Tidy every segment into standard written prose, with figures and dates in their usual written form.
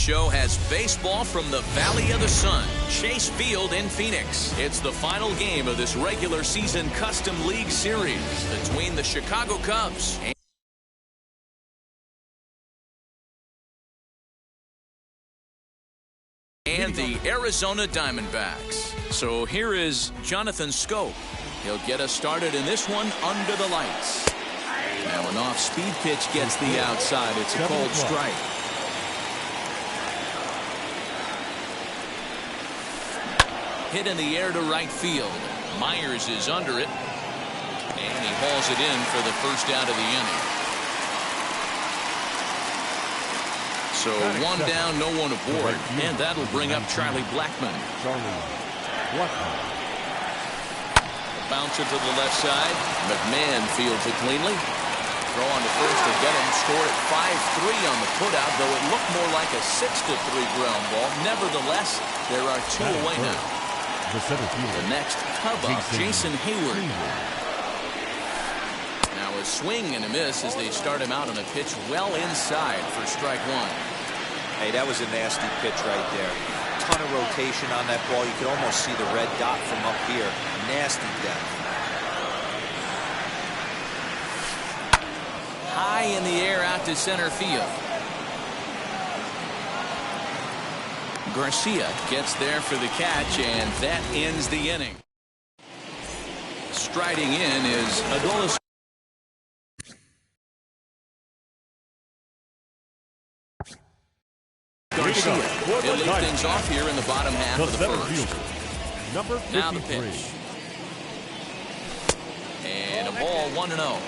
show has baseball from the Valley of the Sun, Chase Field in Phoenix. It's the final game of this regular season Custom League Series between the Chicago Cubs and the Arizona Diamondbacks. So here is Jonathan Schoop. He'll get us started in this one under the lights. Now an off-speed pitch gets the outside. It's a cold strike. Hit in the air to right field. Myers is under it. And he hauls it in for the first out of the inning. So one down, no one aboard. And that'll bring up Charlie Blackmon. Bouncer to the left side. McMahon fields it cleanly. Throw on to first to get him. Scored at 5-3 on the putout, though it looked more like a 6-3 ground ball. Nevertheless, there are two away now. The next Cub up, Jason Hayward. Now a swing and a miss as they start him out on a pitch well inside for strike one. Hey, that was a nasty pitch right there. Ton of rotation on that ball. You could almost see the red dot from up here. Nasty depth. High in the air out to center field. Garcia gets there for the catch, and that ends the inning. Striding in is Adolis. Garcia. He'll lead things off here in the bottom half of the first. Now the pitch. And a ball 1-0.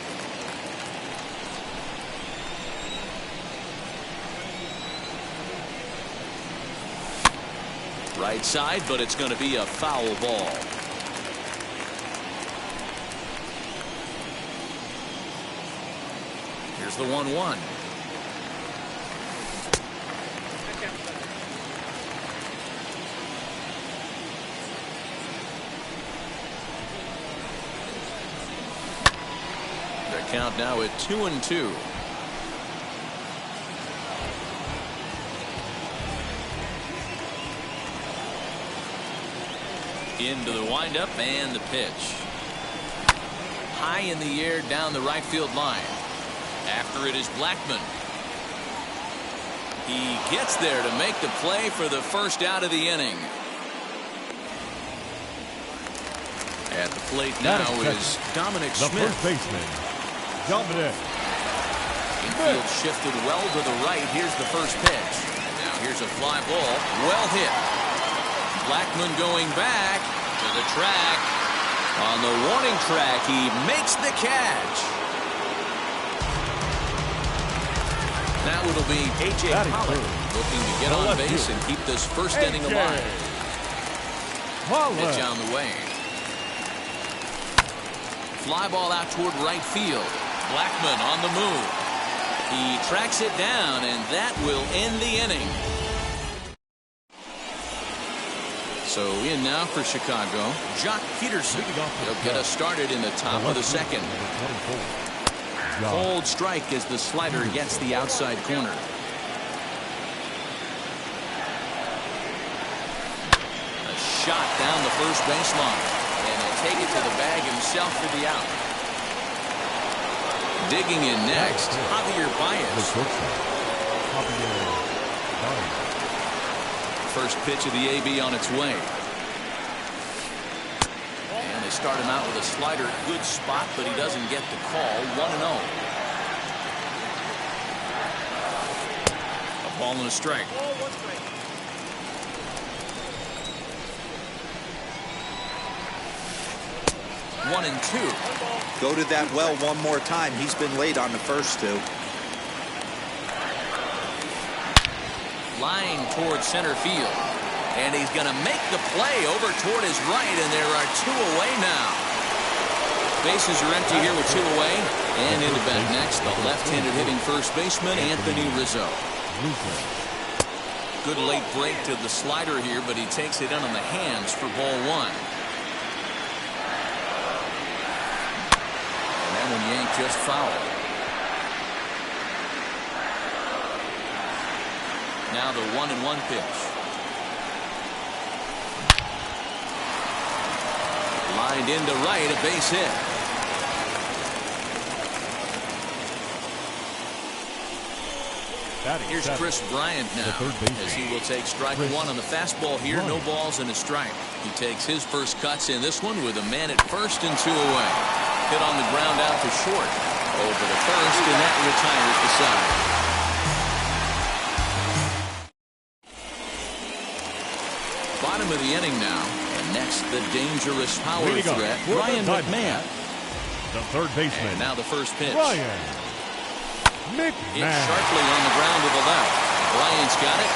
Right side, but it's going to be a foul ball. Here's the 1-1. The count now at 2-2. Into the windup and the pitch. High in the air down the right field line. After it is Blackmon. He gets there to make the play for the first out of the inning. At the plate now is Dominic Smith. The first baseman, Dominic. Infield shifted well to the right. Here's the first pitch. Now here's a fly ball. Well hit. Blackmon going back to the track. On the warning track, he makes the catch. Now it'll be A.J. Pollock looking to get on base and keep this first inning alive. Pitch on the way. Fly ball out toward right field. Blackmon on the move. He tracks it down, and that will end the inning. So in now for Chicago, Jock Peterson. He'll get us started in the top of the second. Cold strike as the slider gets the outside corner. A shot down the first baseline. And he'll take it to the bag himself for the out. Digging in next, Javier Baez. First pitch of the AB on its way. And they start him out with a slider. Good spot, but he doesn't get the call. 1-0. A ball and a strike. 1-2. Go to that well one more time. He's been late on the first two. Line towards center field. And he's going to make the play over toward his right, and there are two away now. Bases are empty here with two away. And into bat next, the left-handed hitting first baseman, Anthony Rizzo. Good late break to the slider here, but he takes it in on the hands for ball one. And that one yanked just foul. Now the 1-1 pitch. Lined into right, a base hit. Here's Chris Bryant now, as he will take strike one on the fastball here. No balls and a strike. He takes his first cuts in this one with a man at first and 2 away. Hit on the ground out to short. Over to first, and that retires the side. Bottom of the inning now, and next the dangerous power threat, Ryan McMahon. The third baseman. And now the first pitch. Ryan McMahon. Hit sharply on the ground with the left. Bryant's got it.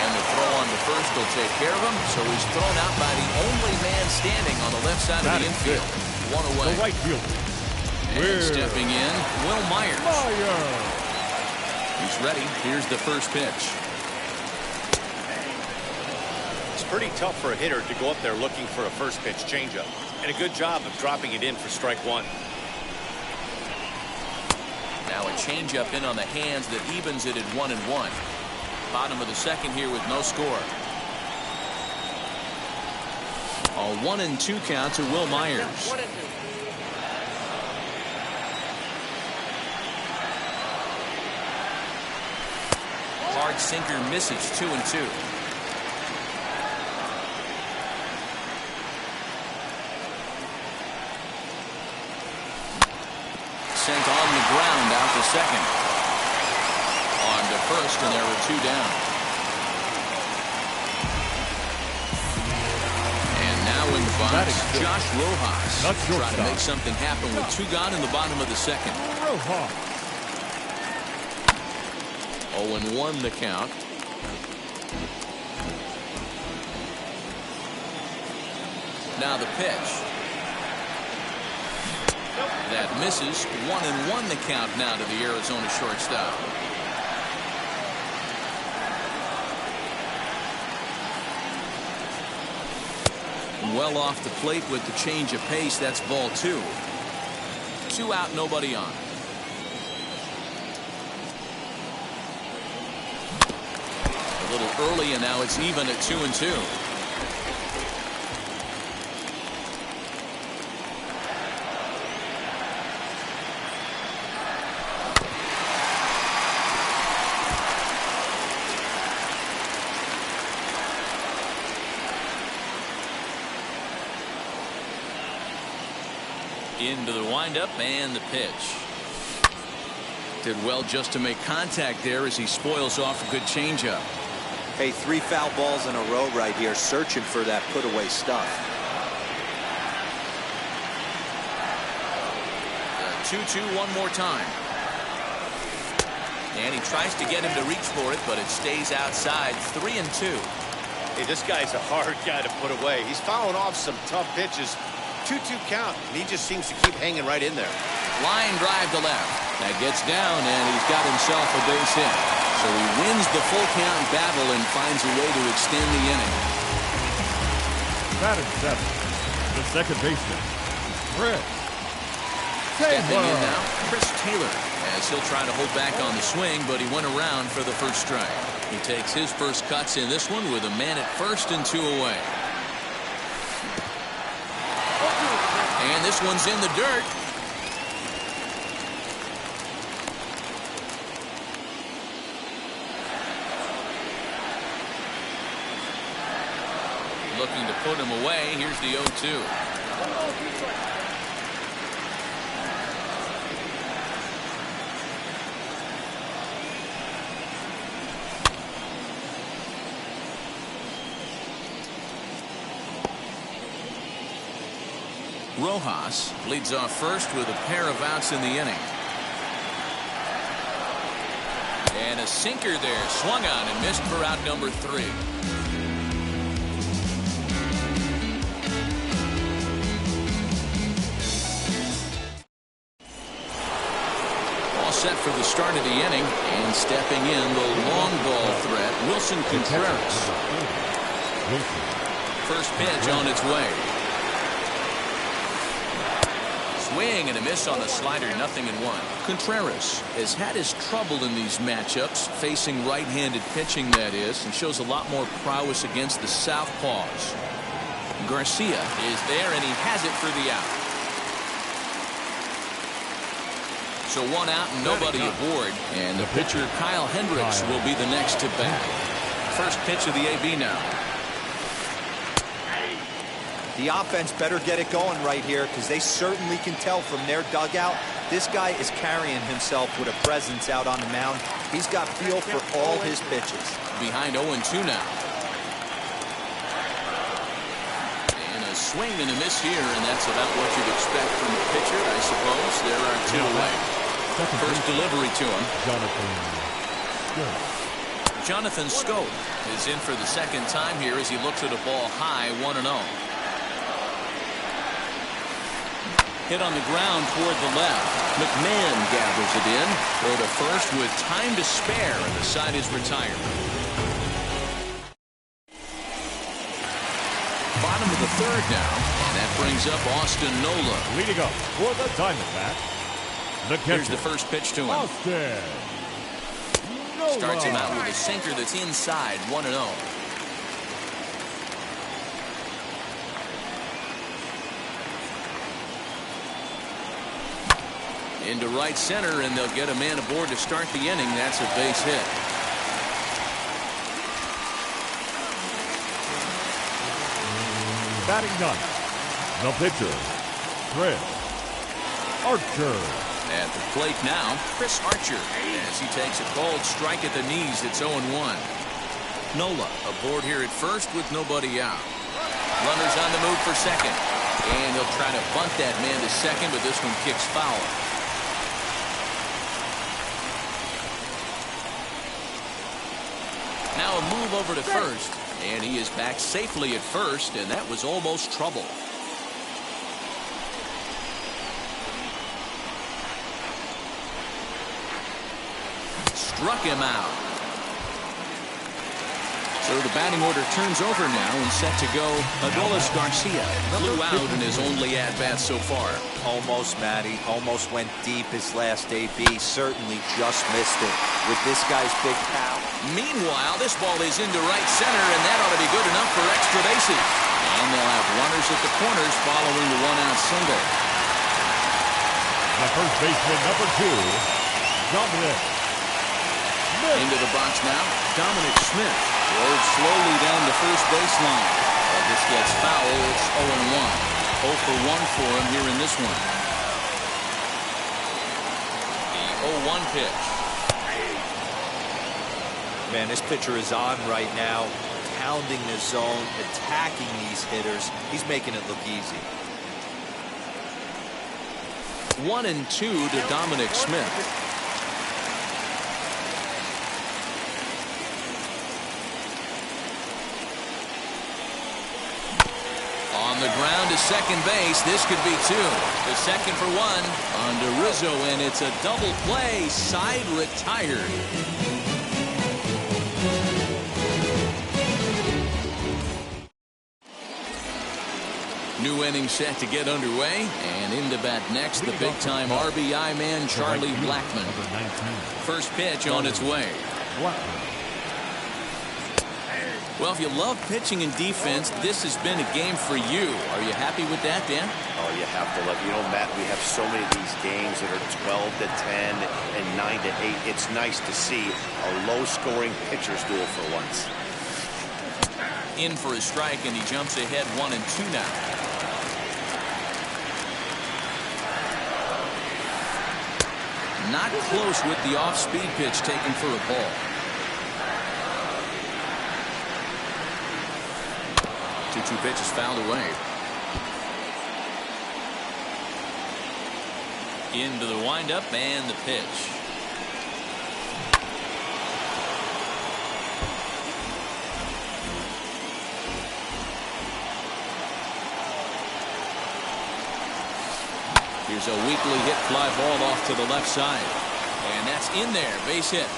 And the throw on the first will take care of him. So he's thrown out by the only man standing on the left side of the infield. One away. The right fielder. And stepping in, Will Myers. He's ready. Here's the first pitch. It's pretty tough for a hitter to go up there looking for a first pitch changeup. And a good job of dropping it in for strike one. Now a changeup in on the hands that evens it at 1-1. Bottom of the second here with no score. A 1-2 count to Will Myers. Hard sinker misses, 2-2. Sent on the ground out to second. On to first, and there were 2 down. And now in the box, Josh Rojas. Trying to make something happen with 2 gone in the bottom of the second. 0-1 the count. Now the pitch. That misses. 1-1 the count now to the Arizona shortstop. Well off the plate with the change of pace. That's ball 2. 2 out, nobody on. A little early, and now it's even at 2-2. Into the windup and the pitch. Did well just to make contact there as he spoils off a good changeup. Hey, 3 foul balls in a row right here, searching for that put away stuff. 2-2 one more time. And he tries to get him to reach for it, but it stays outside. 3-2. Hey, this guy's a hard guy to put away. He's fouling off some tough pitches. 2-2 count, and he just seems to keep hanging right in there. Line drive to left. That gets down, and he's got himself a base hit. So he wins the full count battle and finds a way to extend the inning. Batting 7. The second baseman, Chris Stepping in now, Chris Taylor, as he'll try to hold back on the swing, but he went around for the first strike. He takes his first cuts in this one with a man at first and 2 away. And this one's in the dirt. Looking to put him away. Here's the 0-2. Rojas leads off first with a pair of outs in the inning. And a sinker there, swung on and missed for out number 3. All set for the start of the inning, and stepping in the long ball threat, Wilson Contreras. First pitch on its way. swing and a miss on a slider, 0-1. Contreras has had his trouble in these matchups, facing right-handed pitching, that is, and shows a lot more prowess against the southpaws. Garcia is there, and he has it for the out. So one out and nobody aboard, and the pitcher Kyle Hendricks will be the next to bat. First pitch of the AB now. The offense better get it going right here, because they certainly can tell from their dugout this guy is carrying himself with a presence out on the mound. He's got feel for all his pitches. Behind 0-2 now. And a swing and a miss here, and that's about what you'd expect from a pitcher, I suppose. There are two away. First delivery to him. Jonathan Scope is in for the second time here as he looks at a ball high, 1-0. Hit on the ground toward the left. McMahon gathers it in. Throw to first with time to spare, and the side is retired. Bottom of the third now, and that brings up Austin Nola. Leading up for the Diamondbacks, the catcher. Here's the first pitch to him. Austin Nola. Starts him out with a sinker that's inside, 1-0. Into right center, and they'll get a man aboard to start the inning. That's a base hit. Batting ninth, the pitcher, Chris Archer. At the plate now, Chris Archer, as he takes a cold strike at the knees. It's 0-1. Nola aboard here at first with nobody out. Runners on the move for second, and he'll try to bunt that man to second, but this one kicks foul. Now a move over to first, and he is back safely at first, and that was almost trouble. Struck him out. So the batting order turns over now and set to go. Adolis Garcia flew out in his only at-bat so far. Almost, Matty. Almost went deep his last AB. Certainly just missed it with this guy's big power. Meanwhile, this ball is into right center, and that ought to be good enough for extra bases. And they'll have runners at the corners following the one-out single. The first baseman, number 2, Dominic Smith. Into the box now, Dominic Smith rode slowly down the first baseline. Well, this gets foul. It's 0-1. 0 for 1 for him here in this one. The 0-1 pitch. Man, this pitcher is on right now, pounding the zone, attacking these hitters. He's making it look easy. 1-2 to Dominic Smith. On the ground to second base. This could be 2. The second for 1 on to Rizzo, and it's a double play. Side retired. New inning set to get underway, and into bat next, the big-time RBI man, Charlie Blackmon. First pitch on its way. Well, if you love pitching and defense, this has been a game for you. Are you happy with that, Dan? Oh, you have to love. You know, Matt, we have so many of these games that are 12-10 and 9-8. It's nice to see a low-scoring pitcher's duel for once. In for a strike, and he jumps ahead 1-2 now. Not close with the off-speed pitch taken for a ball. 2-2 pitch is fouled away. Into the windup and the pitch. Here's a weakly hit fly ball off to the left side. And that's in there. Base hit.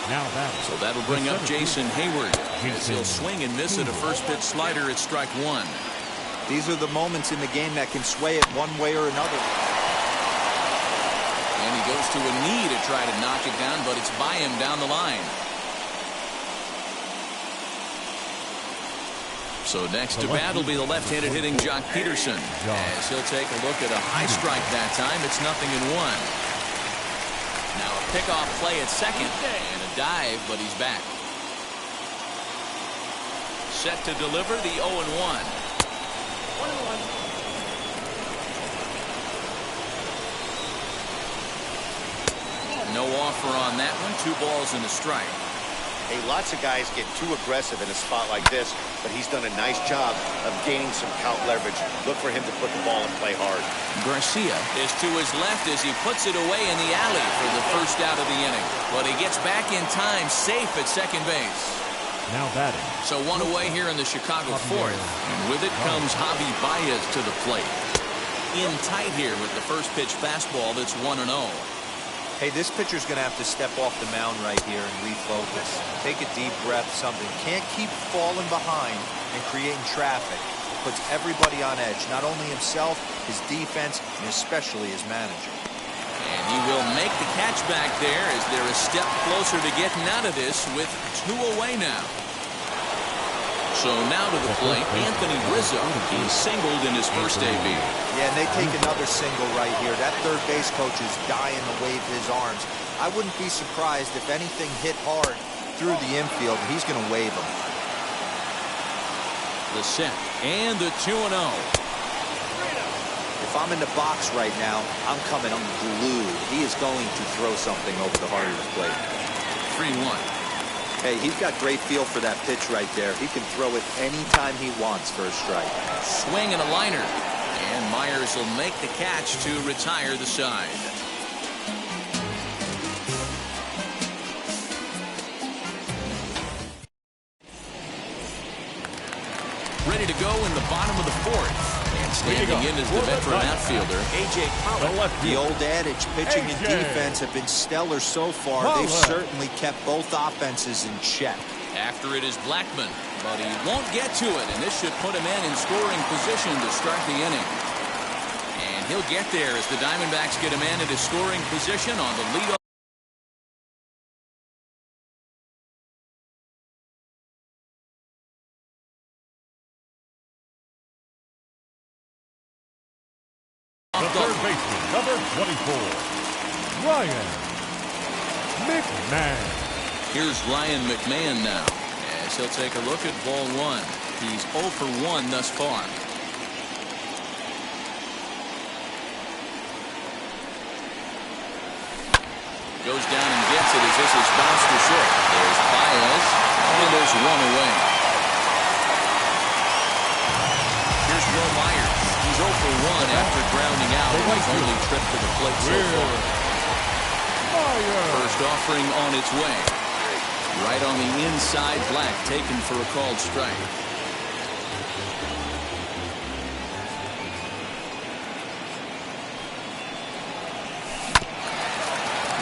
Now that. So that'll bring up Jason Hayward as he'll swing and miss at a first pitch slider at strike one. These are the moments in the game that can sway it one way or another. And he goes to a knee to try to knock it down, but it's by him down the line. So next to bat will be the left-handed hitting Jock Peterson as he'll take a look at a high strike that time. It's 0-1. Now a pickoff play at second and a dive, but he's back. Set to deliver the 0-1. 1-1. No offer on that one. 2 balls and a strike. Hey, lots of guys get too aggressive in a spot like this, but he's done a nice job of gaining some count leverage. Look for him to put the ball and play hard. Garcia is to his left as he puts it away in the alley for the first out of the inning. But he gets back in time, safe at second base. Now batting. So 1 away here in the Chicago fourth. And with it comes Javi Baez to the plate. In tight here with the first pitch fastball that's 1-0. Hey, this pitcher's going to have to step off the mound right here and refocus. Take a deep breath, something. Can't keep falling behind and creating traffic. Puts everybody on edge, not only himself, his defense, and especially his manager. And he will make the catch back there as they're a step closer to getting out of this with 2 away now. So now to the plate, Anthony Rizzo. He singled in his first debut. Yeah, and they take another single right here. That third base coach is dying to wave his arms. I wouldn't be surprised if anything hit hard through the infield. He's going to wave them. The set and the 2-0. If I'm in the box right now, I'm coming unglued. He is going to throw something over the heart of the plate. 3-1. Hey, he's got great feel for that pitch right there. He can throw it anytime he wants for a strike. Swing and a liner. And Myers will make the catch to retire the side. Ready to go in the bottom of the fourth. And standing in is the veteran outfielder, A.J. Pollock. The old adage, pitching and defense have been stellar so far. They've certainly kept both offenses in check. After it is Blackman, but he won't get to it, and this should put him in scoring position to start the inning. And he'll get there as the Diamondbacks get him in at his scoring position on the leadoff. Third baseman, number 24, Ryan McMahon. Here's Ryan McMahon now, as he'll take a look at ball 1. He's 0 for 1 thus far. Goes down and gets it as this is bounced to short. There's Baez, and there's 1 away. Here's Will Myers. He's 0 for 1 after grounding out in his only trip to the plate so far. First offering on its way. Right on the inside, Black taken for a called strike.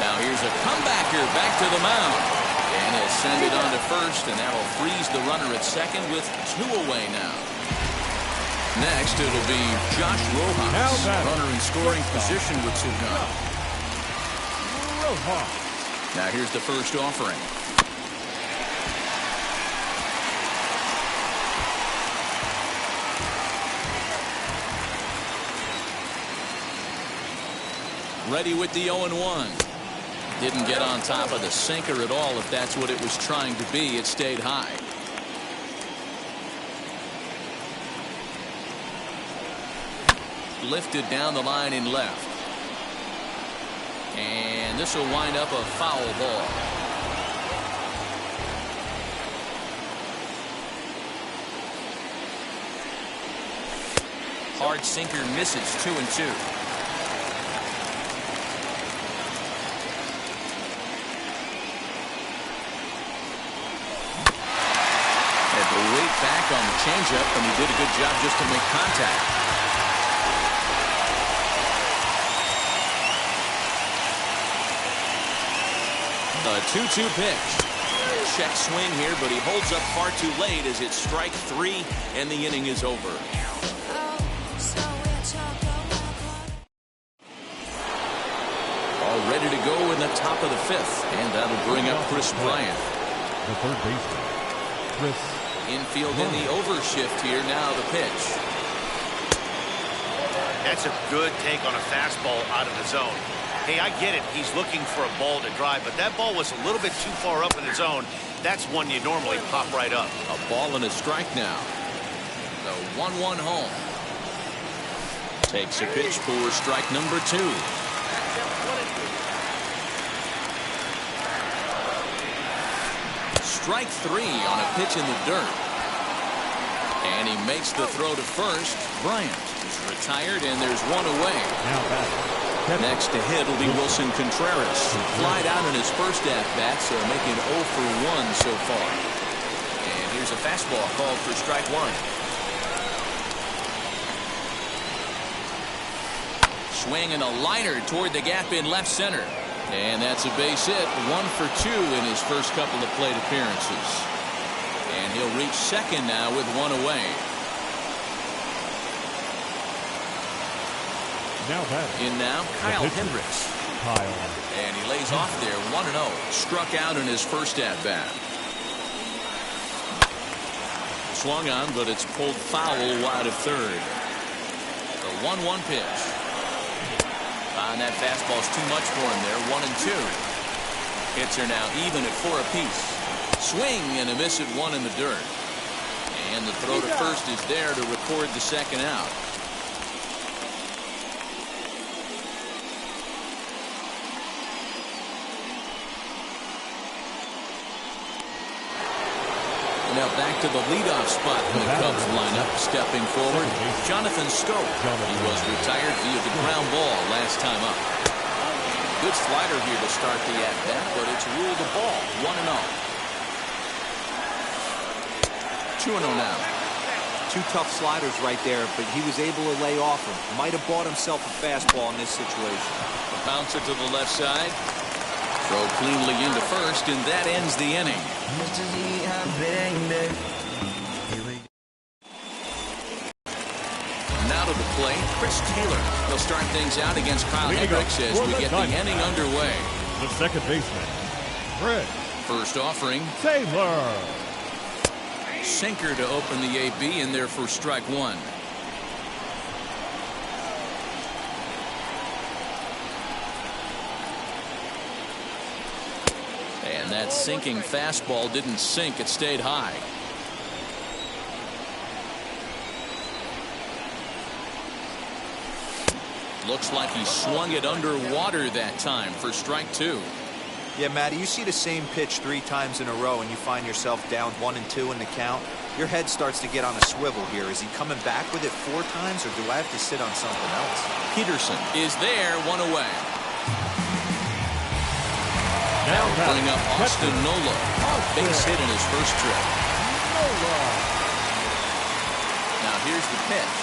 Now here's a comebacker back to the mound. And he'll send it on to first, and that'll freeze the runner at second with 2 away now. Next, it'll be Josh Rojas, runner in scoring position with 2 gone. Now here's the first offering. Ready with the 0-1. Didn't get on top of the sinker at all. If that's what it was trying to be, it stayed high. Lifted down the line in left. And this will wind up a foul ball. Hard sinker misses 2-2. Had to wait back on the changeup, and he did a good job just to make contact. A 2-2 pitch. Check swing here, but he holds up far too late as it's strike 3 and the inning is over. All ready to go in the top of the 5th, and that'll bring up Chris Bryant. The third baseman, Chris. Infield in the overshift here. Now the pitch. That's a good take on a fastball out of the zone. Hey, I get it. He's looking for a ball to drive, but that ball was a little bit too far up in the zone. That's one you normally pop right up. A ball and a strike now. The 1-1 home. Takes a pitch for strike number 2. Strike 3 on a pitch in the dirt. And he makes the throw to first. Bryant is retired, and there's one away. Now back. Next to hit will be Wilson Contreras. Flied out in his first at-bat, so making 0 for 1 so far. And here's a fastball called for strike 1. Swing and a liner toward the gap in left center. And that's a base hit. 1 for 2 in his first couple of plate appearances. And he'll reach second now with 1 away. Now back. In now, Kyle Hendricks. Kyle. And he lays off there, 1-0. Struck out in his first at-bat. Swung on, but it's pulled foul wide of third. The 1-1 pitch. And that fastball's too much for him there, 1-2. Hits are now even at 4 apiece. Swing and a miss at 1 in the dirt. And the throw to first is there to record the second out. Now back to the leadoff spot in the Cubs lineup. Stepping forward, Jonathan Schoop. He was retired via the ground ball last time up. Good slider here to start the at-bat, but it's ruled a ball. 1-0. 2-0 now. 2 tough sliders right there, but he was able to lay off them. Might have bought himself a fastball in this situation. A bouncer to the left side. Throw cleanly into first, and that ends the inning. Now to the plate, Chris Taylor. He'll start things out against Kyle Hendricks as we get the inning underway. The second baseman, Chris. First offering. Taylor. Sinker to open the AB, in there for strike 1. And that sinking fastball didn't sink. It stayed high. Looks like he swung it underwater that time for strike 2. Yeah, Matty, you see the same pitch 3 times in a row and you find yourself down 1-2 in the count. Your head starts to get on a swivel here. Is he coming back with it 4 times, or do I have to sit on something else? Peterson is there, 1 away. Now Bring up Austin Nola. Base hit in his first trip. Now here's the pitch.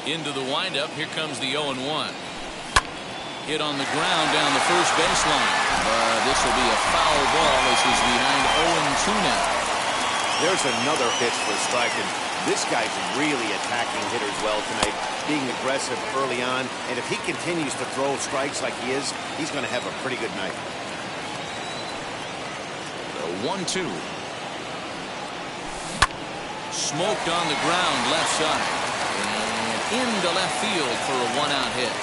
Into the windup. Here comes the 0-1. Hit on the ground down the first baseline. This will be a foul ball as he's behind 0-2 now. There's another pitch for a strike, and this guy's really attacking hitters well tonight, being aggressive early on, and if he continues to throw strikes like he is, he's going to have a pretty good night. The 1-2. Smoked on the ground left side. And into left field for a 1-out hit.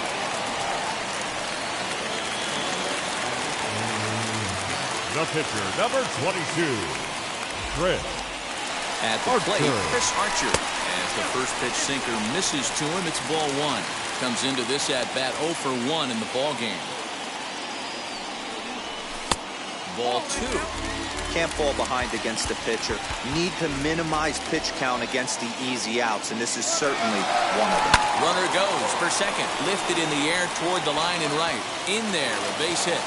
The pitcher, number 22, Chris. At the plate, Chris Archer. As the first pitch sinker misses to him, it's ball 1. Comes into this at-bat 0 for 1 in the ball game. Ball 2. Can't fall behind against the pitcher. Need to minimize pitch count against the easy outs, and this is certainly one of them. Runner goes for second. Lifted in the air toward the line and right. In there, a base hit.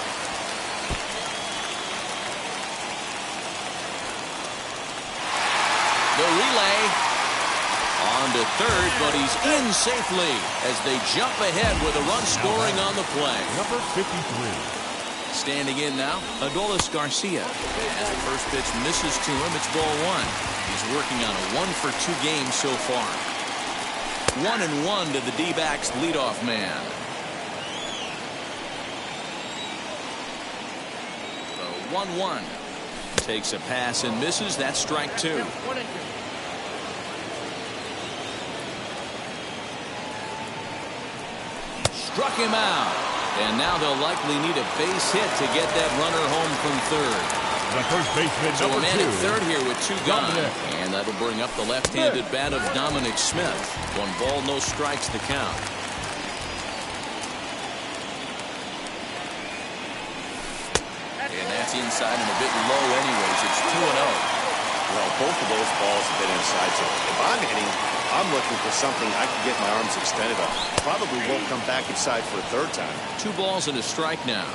The relay on to third, but he's in safely as they jump ahead with a run scoring on the play. Number 53. Standing in now, Adolis Garcia. As the first pitch misses to him, it's ball one. He's working on a 1-for-2 game so far. 1-1 to the D-backs leadoff man. The 1-1 takes a pass and misses. That's strike two. Struck him out. And now they'll likely need a base hit to get that runner home from third. The first baseman, So a number man 2. at third here with two gone. Dominic. And that'll bring up the left-handed bat of Dominic Smith. 1 ball, no strikes to count. And that's inside and a bit low anyways. It's 2-0. Well, both of those balls have been inside, so if I'm hitting, I'm looking for something I can get my arms extended on. Probably won't come back inside for a third time. 2 balls and a strike now.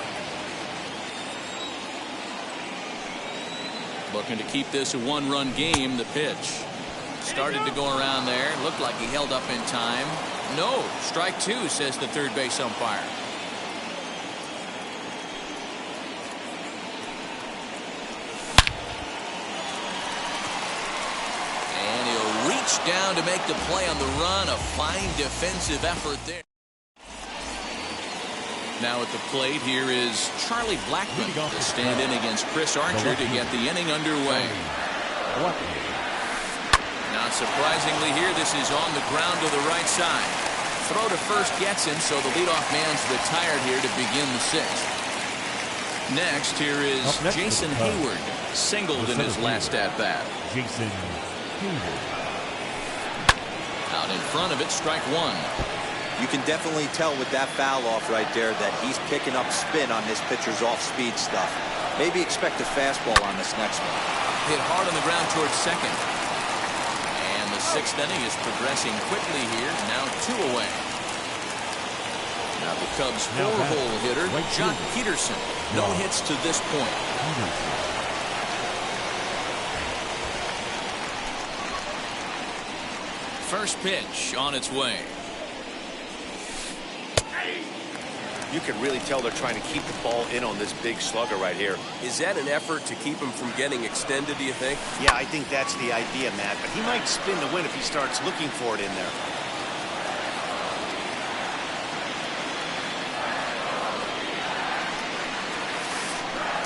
Looking to keep this a 1-run game. The pitch started to go around there. Looked like he held up in time. No, strike 2, says the third base umpire. And he'll reach down to make the play on the run. A fine defensive effort there. Now at the plate, here is Charlie Blackmon to stand in against Chris Archer to get the inning underway. Not surprisingly here, this is on the ground to the right side. Throw to first gets him, so the leadoff man's retired here to begin the 6th. Next, here is Jason Hayward, singled in his last at-bat. Jason Hayward. Out in front of it, strike 1. You can definitely tell with that foul off right there that he's picking up spin on this pitcher's off-speed stuff. Maybe expect a fastball on this next one. Hit hard on the ground towards second. And the 6th inning is progressing quickly here. Now 2 away. Now the Cubs' 4-hole hitter, Jock Peterson. No hits to this point. First pitch on its way. You can really tell they're trying to keep the ball in on this big slugger right here. Is that an effort to keep him from getting extended, do you think? Yeah, I think that's the idea, Matt. But he might spin the win if he starts looking for it in there.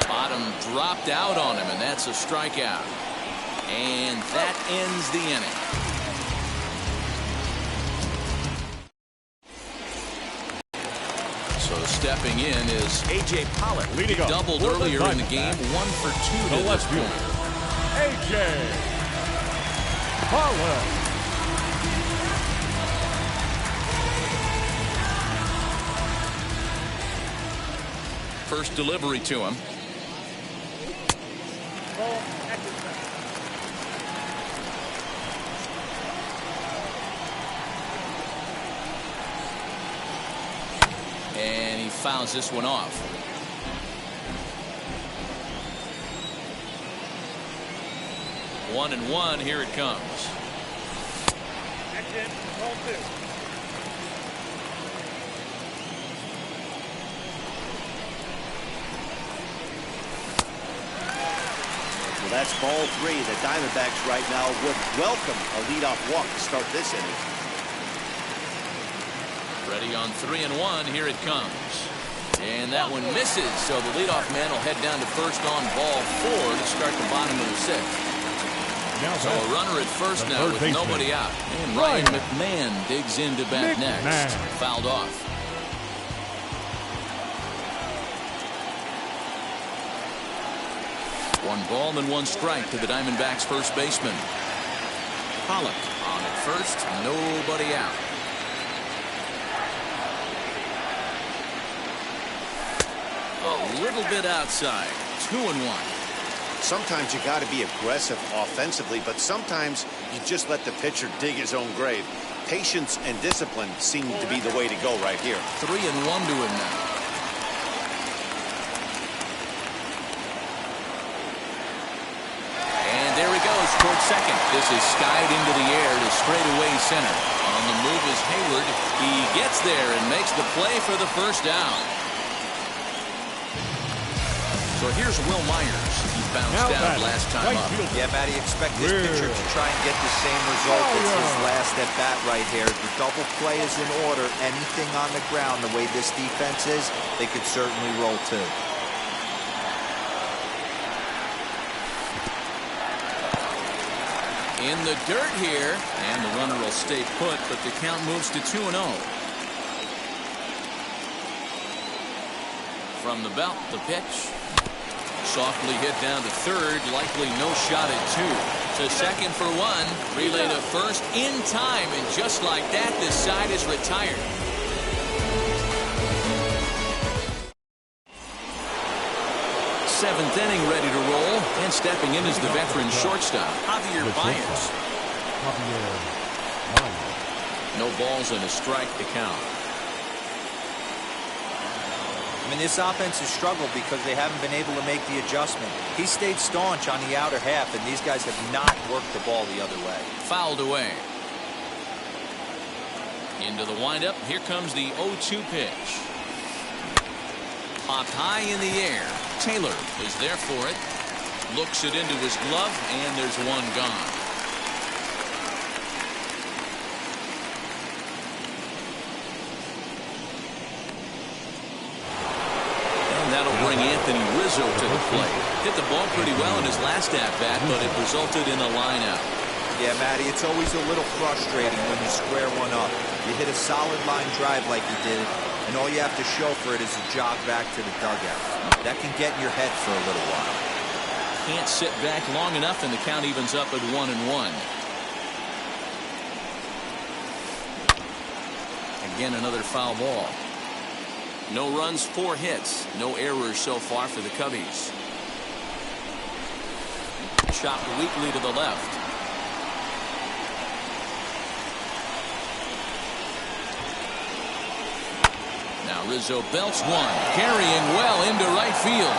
Bottom dropped out on him, and that's a strikeout. And that ends the inning. So stepping in is A.J. Pollock. He doubled earlier in the game, 1 for 2 to this point. A.J. Pollock. First delivery to him. And he fouls this one off. One and one, here it comes. Well, that's ball 3. The Diamondbacks right now would welcome a leadoff walk to start this inning. Ready on 3 and 1. Here it comes. And that one misses. So the leadoff man will head down to first on ball 4 to start the bottom of the 6th. So a runner at first now with nobody out. And Ryan McMahon digs in to bat next. Fouled off. One ball and 1 strike to the Diamondbacks first baseman. Pollock on at first. Nobody out. A little bit outside. 2 and 1. Sometimes you got to be aggressive offensively, but sometimes you just let the pitcher dig his own grave. Patience and discipline seem to be the way to go right here. 3 and 1 to him now. And there he goes towards second. This is skied into the air to straightaway center. On the move is Hayward. He gets there and makes the play for the first down. So here's Will Myers. He bounced out last time up. Yeah, Matty, expect this pitcher to try and get the same result as his last at bat right here. The double play is in order. Anything on the ground, the way this defense is, they could certainly roll too. In the dirt here, and the runner will stay put, but the count moves to 2-0. From the belt, the pitch. Softly hit down to third, likely no shot at two. To second for one, relay to first in time, and just like that, this side is retired. Seventh inning ready to roll, and stepping in is the veteran shortstop, Javier Baez. No balls and a strike to count. I mean, this offense has struggled because they haven't been able to make the adjustment. He stayed staunch on the outer half, and these guys have not worked the ball the other way. Fouled away. Into the windup. Here comes the 0-2 pitch. Popped high in the air. Taylor is there for it. Looks it into his glove, and there's one gone. That'll bring Anthony Rizzo to the plate. Hit the ball pretty well in his last at-bat, but it resulted in a line-out. Yeah, Matty, it's always a little frustrating when you square one up. You hit a solid line drive like you did, and all you have to show for it is a jog back to the dugout. That can get in your head for a little while. Can't sit back long enough, and the count evens up at 1-1. Again, another foul ball. No runs, 4 hits. No errors so far for the Cubbies. Chopped weakly to the left. Now Rizzo belts one. Carrying well into right field.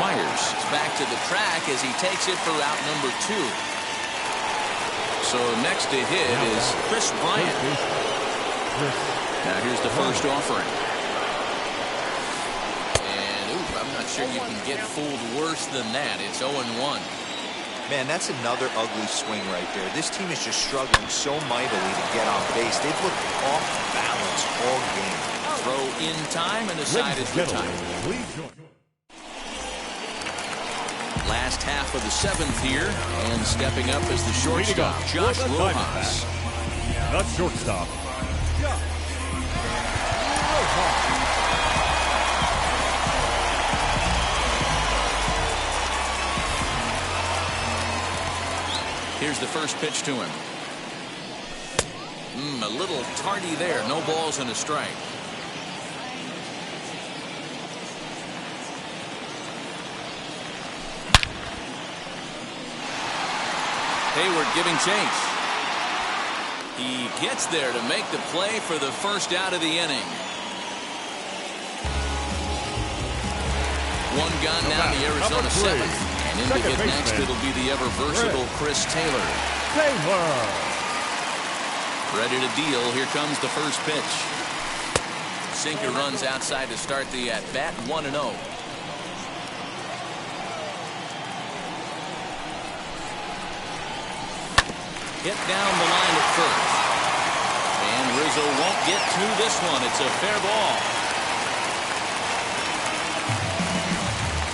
Myers is back to the track as he takes it for out number 2. So next to hit is Chris Bryant. Now here's the first offering. I'm not sure you can get fooled worse than that. It's 0-1. Man, that's another ugly swing right there. This team is just struggling so mightily to get on base. They've looked off balance all game. Throw in time, and the side is retired. Last half of the 7th here, and stepping up as the shortstop, Josh Rojas. The shortstop, Josh Rojas. Here's the first pitch to him. A little tardy there. No balls and a strike. Hayward giving chase. He gets there to make the play for the first out of the inning. One gone now in the Arizona 7th. And in to hit next, it'll be the ever-versatile Chris Taylor. Ready to deal. Here comes the first pitch. Sinker runs outside to start the at-bat. 1-0. Hit down the line at first. And Rizzo won't get to this one. It's a fair ball.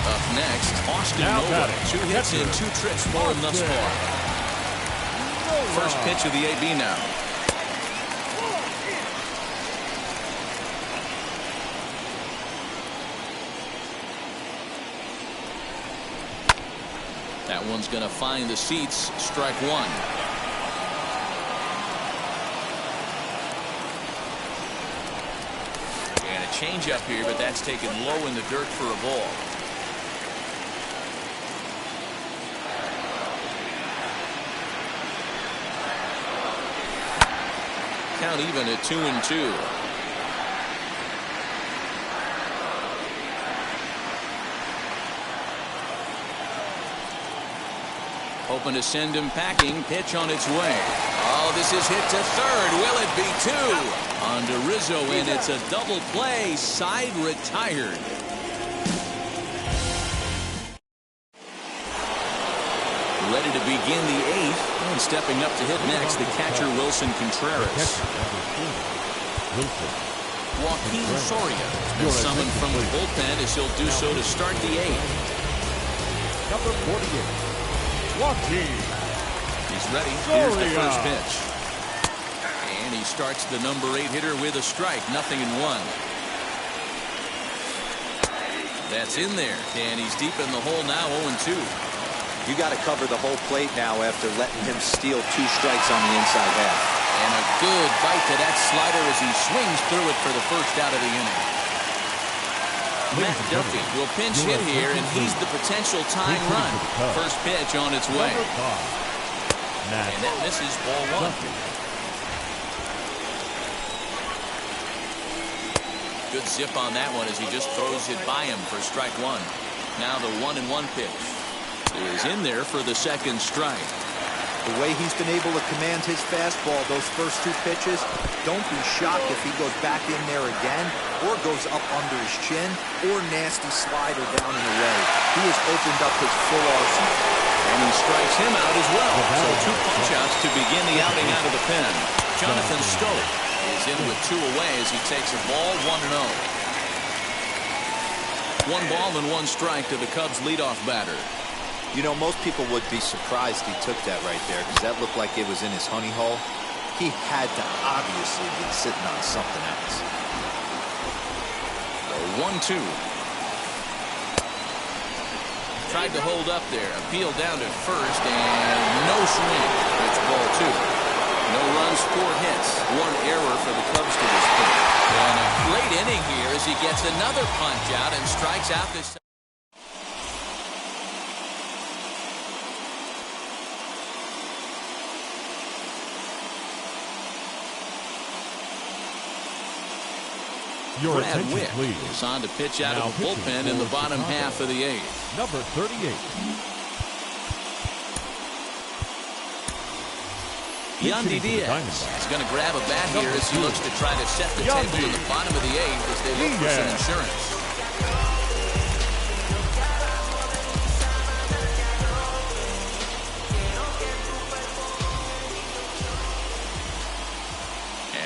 Up next, Austin Nova. 2 hits and 2 trips for him thus far. First pitch of the AB now. That one's going to find the seats. Strike 1. And a changeup here, but that's taken low in the dirt for a ball. Count even at 2-2. hoping to send him packing. Pitch on its way. Oh, this is hit to third. Will it be two? On to Rizzo, and it's a double play. Side retired. Ready to begin the eighth. And stepping up to hit next, the catcher, Wilson Contreras. Joaquin Soria has been summoned from the bullpen as he'll do so to start the eighth. Number 48, Joaquin. He's ready. Here's the first pitch. And he starts the number 8 hitter with a strike. 0-1. That's in there. And he's deep in the hole now, 0-2. You got to cover the whole plate now after letting him steal 2 strikes on the inside half. And a good bite to that slider as he swings through it for the first out of the inning. Matt Duffy will pinch hit here, and he's the potential tying run. First pitch on its way. And that misses ball 1. Good zip on that one as he just throws it by him for strike 1. Now the 1-1 pitch is in there for the second strike. The way he's been able to command his fastball those first 2 pitches, don't be shocked if he goes back in there again or goes up under his chin or nasty slider down and away. He has opened up his full arsenal. And he strikes him out as well. So 2 punch-outs to begin the outing out of the pen. Jonathan Stowe is in with 2 away as he takes a ball 1-0. 1 ball and 1 strike to the Cubs leadoff batter. You know, most people would be surprised he took that right there because that looked like it was in his honey hole. He had to obviously be sitting on something else. The 1-2. Tried to hold up there. Appeal down to first and no swing. It's ball 2. No runs, 4 hits. 1 error for the Cubs to this point. And a great inning here as he gets another punch out and strikes out this. Brad Wick is on to pitch out of the bullpen in the bottom half of the 8th. Number 38. Yandy Diaz is going to grab a bat here as he looks to try to set the table in the bottom of the 8th as they look for some insurance.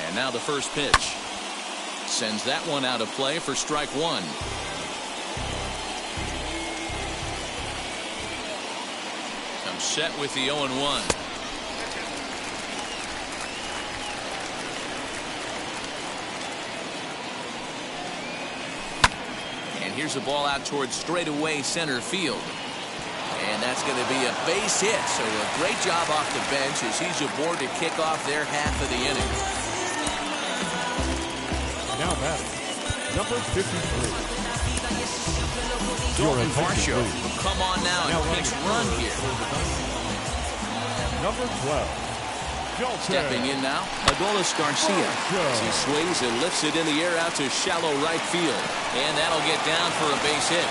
And now the first pitch. Sends that one out of play for strike 1. Comes set with the 0-1. And here's a ball out towards straightaway center field. And that's going to be a base hit. So a great job off the bench as he's aboard to kick off their half of the inning. Now back, number 53. Dalton Varsho will come on now and pinch run here. Number 12. Stepping in now, Adolis Garcia. As he swings and lifts it in the air out to shallow right field. And that'll get down for a base hit.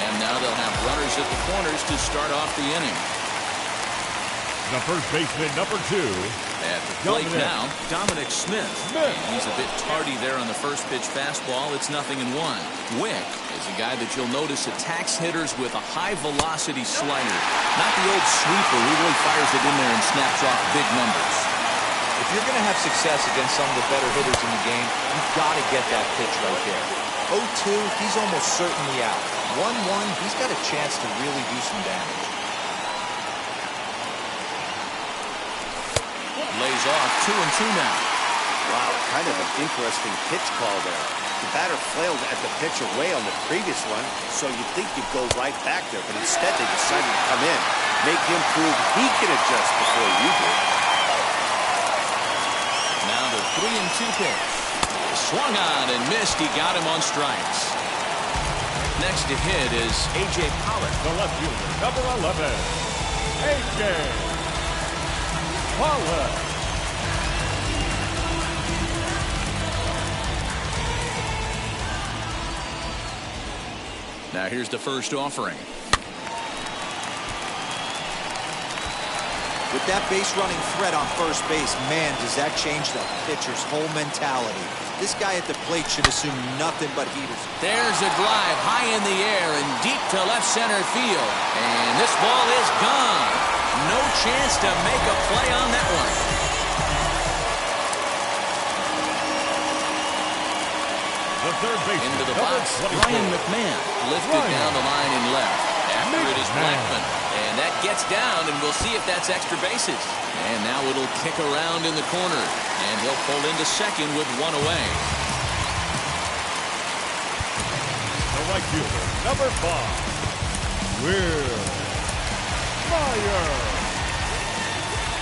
And now they'll have runners at the corners to start off the inning. The first baseman, number 2. At the plate now, Dominic Smith. He's a bit tardy there on the first pitch fastball. It's 0-1. Wick is a guy that you'll notice attacks hitters with a high-velocity slider. Not the old sweeper who really fires it in there and snaps off big numbers. If you're going to have success against some of the better hitters in the game, you've got to get that pitch right there. 0-2, he's almost certainly out. 1-1, he's got a chance to really do some damage. Lays off 2-2 now. Wow, kind of an interesting pitch call there. The batter flailed at the pitch away on the previous one, so you'd think you'd go right back there, but instead they decided to come in, make him prove he can adjust before you do. Now the 3-2 pitch. Swung on and missed. He got him on strikes. Next to hit is A.J. Pollock. The left fielder, number 11. A.J. Pollock. Now here's the first offering. With that base running threat on first base, man, does that change the pitcher's whole mentality. This guy at the plate should assume nothing but heaters. There's a drive high in the air and deep to left center field. And this ball is gone. No chance to make a play on that one. The third baseman, Into the box, Ryan McMahon lifted down the line and left. After it is Blackman. And that gets down, and we'll see if that's extra bases. And now it'll kick around in the corner. And he'll pull into second with one away. The right fielder, number 5, Will Myers.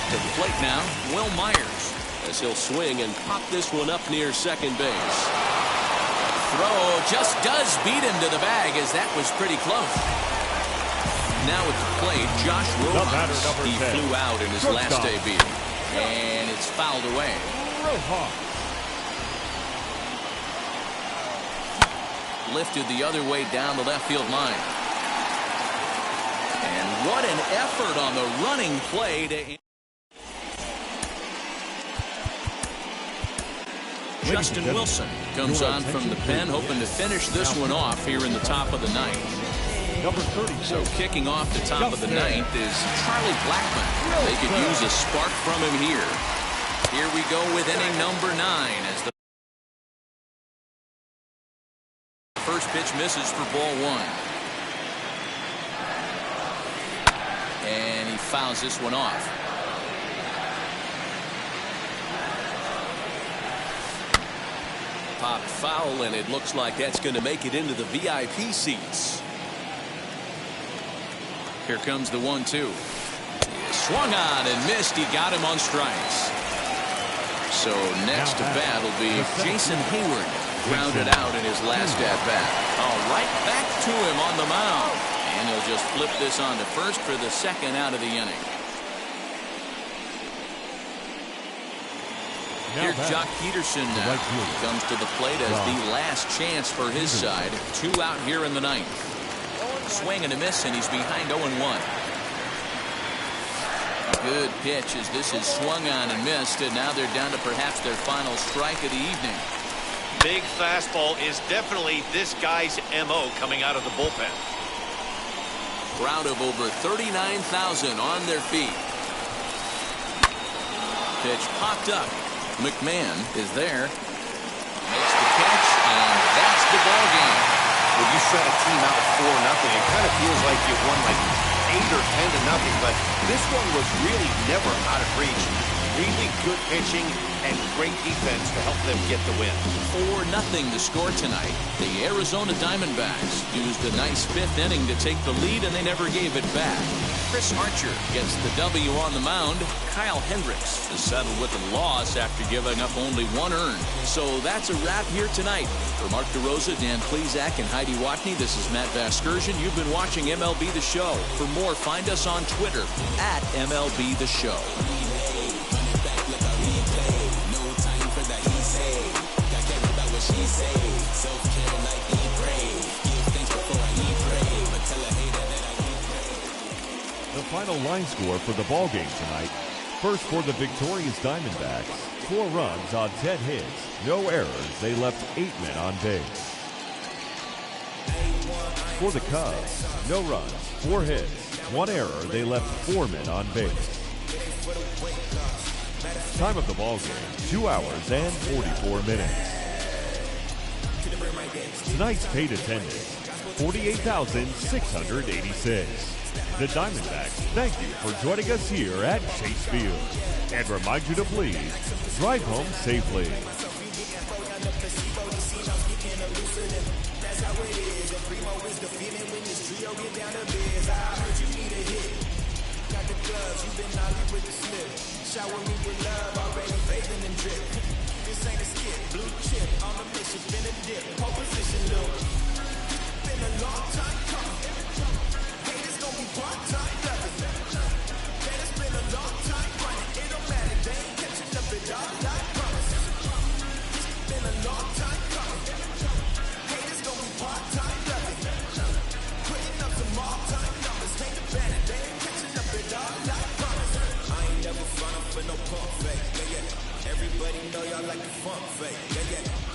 To the plate now, Will Myers, as he'll swing and pop this one up near second base. Throw just does beat him to the bag, as that was pretty close. Now at the plate, Josh Rojas. He 10. flew out in his last debut. And it's fouled away. Rojas. Lifted the other way down the left field line. And what an effort on the running play to... Justin Wilson comes on from the pen, hoping to finish this one off here in the top of the ninth. Number 30. So kicking off the top of the ninth is Charlie Blackman. They could use a spark from him here. Here we go with inning number 9 as the first pitch misses for ball 1. And he fouls this one off. Popped foul, and it looks like that's going to make it into the VIP seats. Here comes the 1-2. Swung on and missed. He got him on strikes. So next to bat will be Jason Hayward. Grounded out in his last at-bat. Oh, right back to him on the mound. And he'll just flip this on to first for the second out of the inning. Here, Jock Peterson now comes to the plate as the last chance for his side. 2 out here in the ninth. Swing and a miss, and he's behind 0-1. Good pitch as this is swung on and missed, and now they're down to perhaps their final strike of the evening. Big fastball is definitely this guy's MO coming out of the bullpen. Crowd of over 39,000 on their feet. Pitch popped up. McMahon is there. Makes the catch, and that's the ball game. When you shut a team out 4-0, it kind of feels like you won like 8 or 10-0, but this one was really never out of reach. Really good pitching and great defense to help them get the win. 4-0 to score tonight. The Arizona Diamondbacks used a nice 5th inning to take the lead, and they never gave it back. Chris Archer gets the W on the mound. Kyle Hendricks is settled with a loss after giving up only 1 earned. So that's a wrap here tonight. For Mark DeRosa, Dan Plesac, and Heidi Watney, this is Matt Vasgersian. You've been watching MLB The Show. For more, find us on Twitter at MLB The Show. The final line score for the ball game tonight. First for the victorious Diamondbacks, 4 runs on 10 hits, no errors. They left 8 men on base. For the Cubs, no runs, 4 hits, 1 error. They left 4 men on base. Time of the ball game, 2 hours and 44 minutes. Tonight's paid attendance, 48,686. The Diamondbacks thank you for joining us here at Chase Field and remind you to please drive home safely. know y'all like the funk fake. Yeah, yeah.